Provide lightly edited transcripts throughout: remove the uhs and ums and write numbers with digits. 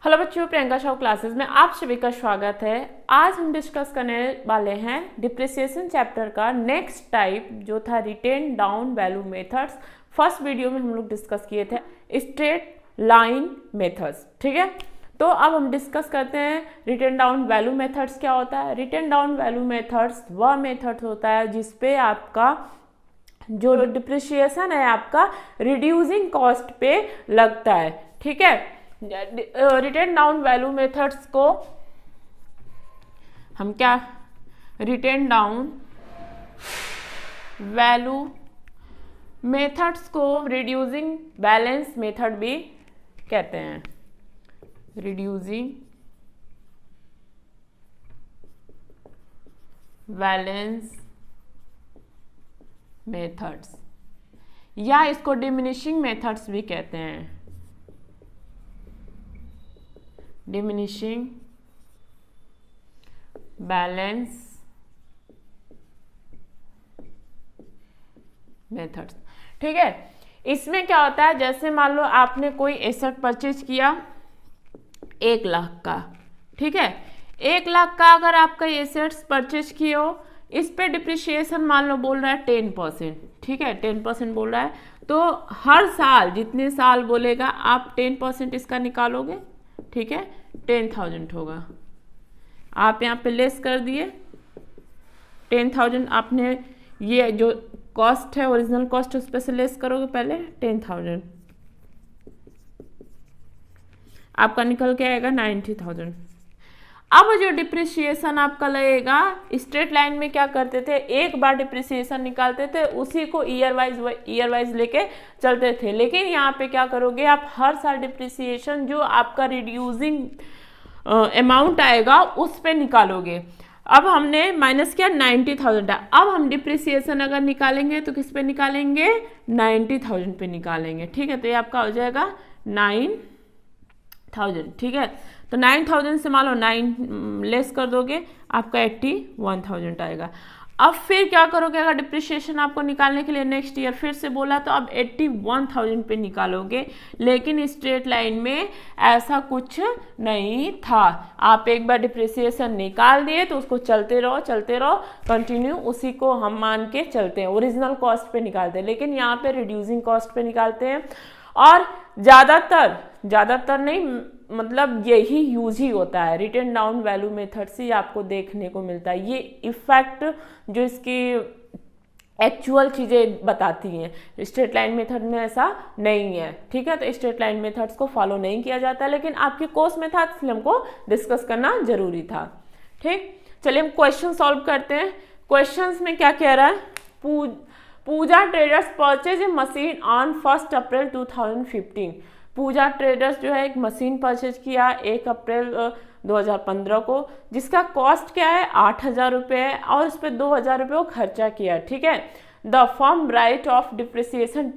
Hello बच्चों, Priyanka Shah classes में आप सभी का स्वागत है। आज हम डिस्कस करने वाले हैं डिप्रिसिएशन चैप्टर का नेक्स्ट टाइप जो था written down value methods. First video में हम लोग डिस्कस किए थे स्ट्रेट लाइन मेथड्स, ठीक है। तो अब हम डिस्कस करते हैं रिटेन डाउन वैल्यू मेथड्स क्या होता है। रिटेन डाउन वैल्यू मेथड्स वह मेथड होता है जिसपे आपका जो डिप्रिसिएशन है आपका रिड्यूसिंग कॉस्ट पे लगता है, ठीक है। रिटेन डाउन वैल्यू मेथड्स को हम क्या रिटेन डाउन वैल्यू मेथड्स को रिड्यूसिंग बैलेंस मेथड भी कहते हैं। रिड्यूसिंग बैलेंस मेथड्स या इसको डिमिनिशिंग मेथड्स भी कहते हैं। डिमिनिशिंग बैलेंस मेथड्स, ठीक है। इसमें क्या होता है, जैसे मान लो आपने कोई एसेट परचेज किया 1 लाख का, ठीक है। 1 लाख का अगर आपका एसेट्स परचेज किए हो, इस पे डिप्रिशिएशन मान लो बोल रहा है 10%, ठीक है। 10% बोल रहा है, तो हर साल जितने साल बोलेगा आप 10% इसका निकालोगे, ठीक है। 10,000 होगा, आप यहाँ पे लेस कर दिए 10,000। आपने ये जो कॉस्ट है ओरिजिनल कॉस्ट उस पर से लेस करोगे पहले 10,000, आपका निकल के आएगा 90,000। अब जो डिप्रिसिएशन आपका लगेगा, स्ट्रेट लाइन में क्या करते थे, एक बार डिप्रिसिएशन निकालते थे, उसी को ईयर वाइज लेके चलते थे। लेकिन यहाँ पे क्या करोगे, आप हर साल डिप्रिसिएशन जो आपका रिड्यूसिंग अमाउंट आएगा उस पे निकालोगे। अब हमने माइनस किया 90,000 है, अब हम डिप्रिसिएशन अगर निकालेंगे तो किस पे निकालेंगे, 90,000 पे निकालेंगे, ठीक है। तो ये आपका हो जाएगा 9,000, ठीक है। तो 9,000 से मान लो 9 लेस कर दोगे, आपका 81,000 आएगा। अब फिर क्या करोगे, अगर डिप्रिसिएशन आपको निकालने के लिए नेक्स्ट ईयर फिर से बोला तो अब 81,000 पे निकालोगे। लेकिन स्ट्रेट लाइन में ऐसा कुछ नहीं था, आप एक बार डिप्रिसिएशन निकाल दिए तो उसको चलते रहो कंटिन्यू, उसी को हम मान के चलते हैं, ओरिजिनल कॉस्ट पे निकालते हैं। लेकिन यहाँ पे रिड्यूसिंग कॉस्ट पे निकालते हैं, और ज़्यादातर नहीं, मतलब यही यूज ही होता है। रिटेन डाउन वैल्यू मेथड से आपको देखने को मिलता है ये इफेक्ट, जो इसकी एक्चुअल चीज़ें बताती हैं। स्ट्रेट लाइन मेथड में ऐसा नहीं है, ठीक है। तो स्ट्रेट लाइन मेथड्स को फॉलो नहीं किया जाता, लेकिन आपके कोर्स में था इसलिए हमको डिस्कस करना जरूरी था, ठीक। चलिए हम क्वेश्चन सॉल्व करते हैं। क्वेश्चंस में क्या कह रहा है, Pooja traders purchase a machine on 1 April 2015। Pooja traders जो है एक मशीन परचेज किया 1 अप्रैल 2015 को, जिसका कॉस्ट क्या है 8,000 रुपये है, और इस पर 2,000 रुपये को खर्चा किया, ठीक है। The firm right of depreciation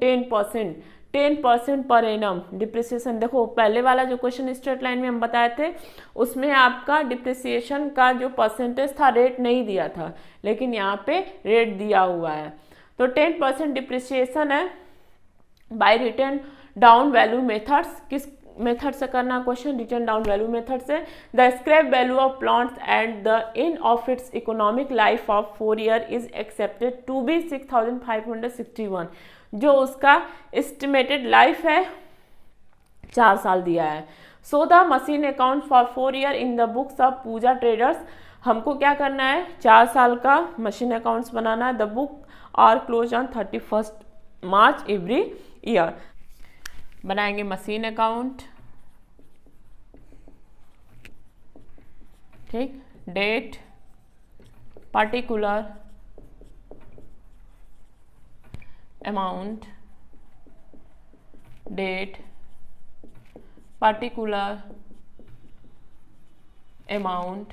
10% per annum. Depreciation देखो, पहले वाला जो क्वेश्चन स्ट्रेट लाइन में हम बताए थे उसमें आपका डिप्रिसिएशन का जो परसेंटेज था रेट नहीं दिया था, लेकिन यहाँ पे रेट दिया हुआ है। तो 10% डिप्रिसिएशन है by written down value methods. किस मेथड से करना question, written down value method से। The scrap value of plants at the end of its economic life of 4 year is accepted to be 6,561। जो उसका एस्टिमेटेड लाइफ है 4 साल दिया है। So the machine account for 4 year in the books of Pooja traders. हमको क्या करना है, 4 साल का मशीन अकाउंट्स बनाना है। The book are close on 31 March every year. बनाएंगे मशीन अकाउंट, ठीक, date particular amount, date particular amount,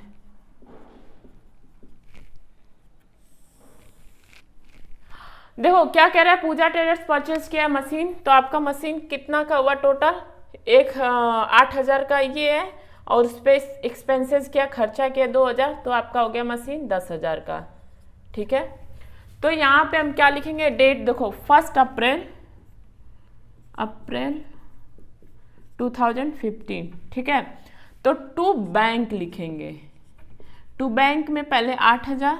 देखो क्या कह रहा है, पूजा ट्रेडर्स परचेज किया मशीन, तो आपका मशीन कितना का हुआ टोटल, 8,000 का ये है, और उस पर एक्सपेंसेस किया, खर्चा किया 2,000, तो आपका हो गया मशीन 10,000 का, ठीक है। तो यहाँ पे हम क्या लिखेंगे, डेट देखो 1 अप्रैल 2015, ठीक है। तो टू बैंक लिखेंगे, टू बैंक में पहले 8000,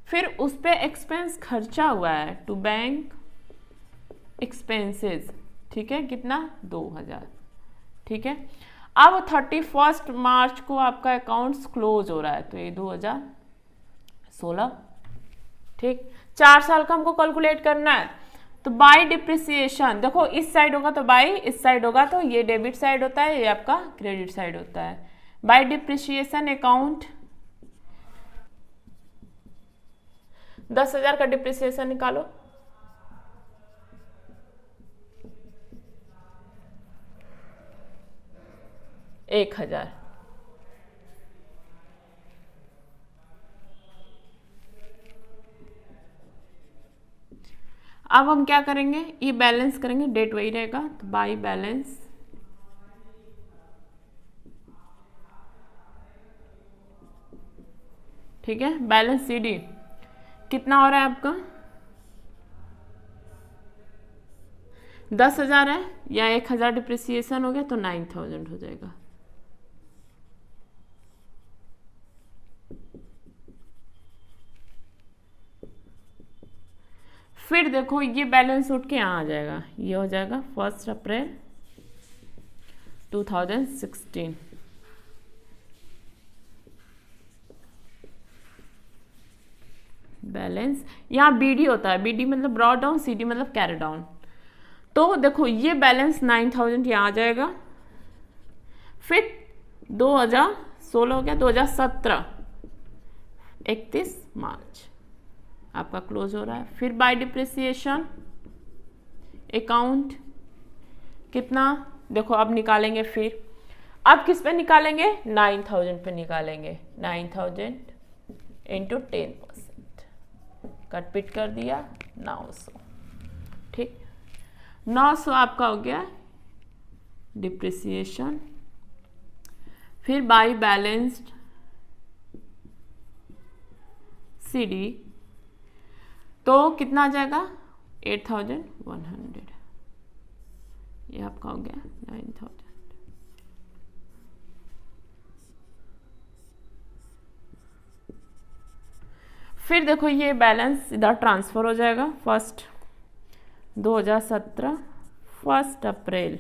फिर उस पे एक्सपेंस खर्चा हुआ है, टू बैंक एक्सपेंसेस, ठीक है, कितना 2000, ठीक है। अब 31 मार्च को आपका अकाउंट्स क्लोज हो रहा है, तो ये 2016, ठीक। 4 साल का हमको कैलकुलेट करना है। तो बाय डिप्रिसिएशन, देखो इस साइड होगा तो बाय, इस साइड होगा तो ये डेबिट साइड होता है, ये आपका क्रेडिट साइड होता है। बाय डिप्रिसिएशन अकाउंट 10,000 का डिप्रिसिएशन निकालो, एक 1000, अब हम क्या करेंगे, ये बैलेंस करेंगे, डेट वही रहेगा, तो बाई बैलेंस ठीक है। बैलेंस सीडी कितना हो रहा है आपका 10,000 है, या 1,000 डिप्रिसिएशन हो गया तो 9,000 हो जाएगा। फिर देखो ये बैलेंस उठ के यहाँ आ जाएगा, ये हो जाएगा 1 अप्रैल 2016, बैलेंस। यहाँ बीडी होता है, बीडी मतलब ब्रॉड डाउन, सीडी मतलब कैरी डाउन। तो देखो ये बैलेंस 9,000 यहाँ आ जाएगा। फिर 2016 हो गया, 2017 31 मार्च आपका क्लोज हो रहा है। फिर बाय डिप्रिसिएशन अकाउंट कितना, देखो अब निकालेंगे, फिर अब किस पे निकालेंगे, 9,000 पे निकालेंगे। 9,000 इंटू 10%, कट पिट कर दिया 900, ठीक। 900 आपका हो गया डिप्रिसिएशन। फिर बाय बैलेंस्ड सीडी तो कितना आ जाएगा 8,100, ये आपका हो गया 9,000। फिर देखो ये बैलेंस इधर ट्रांसफर हो जाएगा, 2017 1 अप्रैल,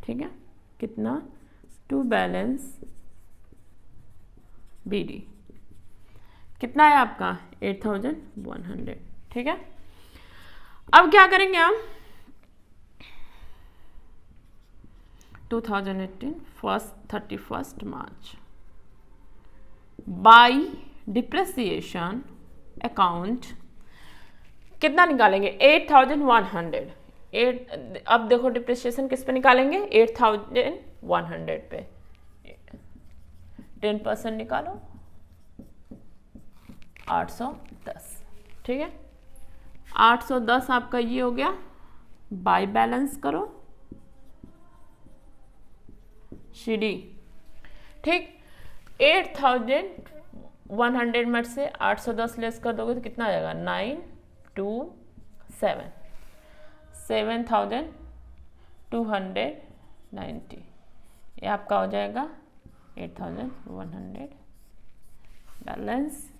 ठीक है, कितना टू बैलेंस बीडी कितना है आपका 8,100, ठीक है। अब क्या करेंगे हम 2018 31 मार्च बाय डिप्रिसिएशन अकाउंट कितना निकालेंगे 8,100। अब देखो डिप्रिसिएशन किस पे निकालेंगे 8,100 पे, 10% निकालो 810, ठीक है। 810 आपका ये हो गया, बाय बैलेंस करो सीडी, ठीक। 8,100 में से 810 लेस कर दोगे तो कितना आ जाएगा 927, 7,290, ये आपका हो जाएगा 8,100 बैलेंस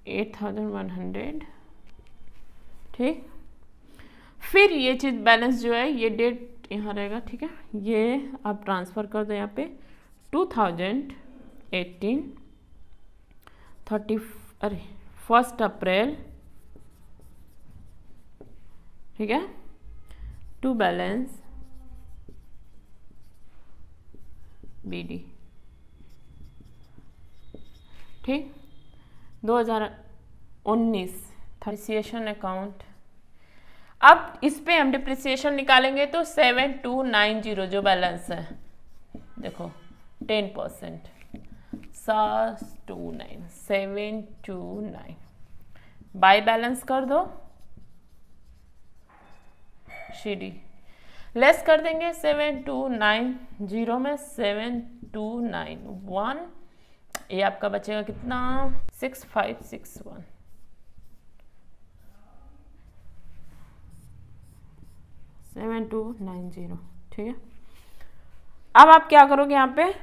8,100, ठीक। फिर ये चीज़ बैलेंस जो है ये डेट यहाँ रहेगा, ठीक है। ये आप ट्रांसफ़र कर दो यहाँ पे 2018 1 अप्रैल, ठीक है, टू बैलेंस बीडी, ठीक। 2019 डिप्रिसिएशन अकाउंट, अब इस पे हम डिप्रिसिएशन निकालेंगे तो 7,290 जो बैलेंस है, देखो 10% 729 बाय बैलेंस कर दो सीडी, लेस कर देंगे 7,290 में 7,291, ये आपका बचेगा कितना 6,561, 7290, ठीक है। अब आप क्या करोगे यहाँ पे,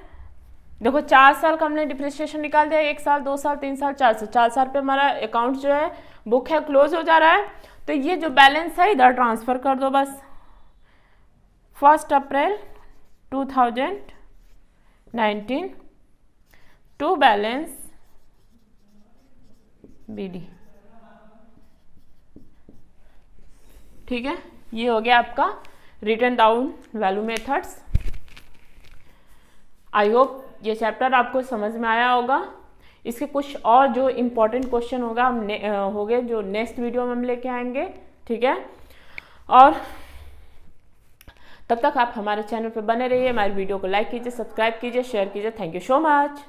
देखो 4 साल का हमने डिप्रिसिएशन निकाल दिया, 1 साल 2 साल 3 साल 4 साल, 4 साल पे हमारा अकाउंट जो है बुक है क्लोज हो जा रहा है। तो ये जो बैलेंस है इधर ट्रांसफर कर दो बस। 1 अप्रैल 2019 टू बैलेंस BD, ठीक है। ये हो गया आपका written down value methods. I hope ये चैप्टर आपको समझ में आया होगा। इसके कुछ और जो इम्पोर्टेंट क्वेश्चन होगा हम हो गए जो नेक्स्ट वीडियो में हम लेके आएंगे, ठीक है। और तब तक आप हमारे चैनल पे बने रहिए, हमारे वीडियो को लाइक कीजिए, सब्सक्राइब कीजिए, शेयर कीजिए। Thank you so much.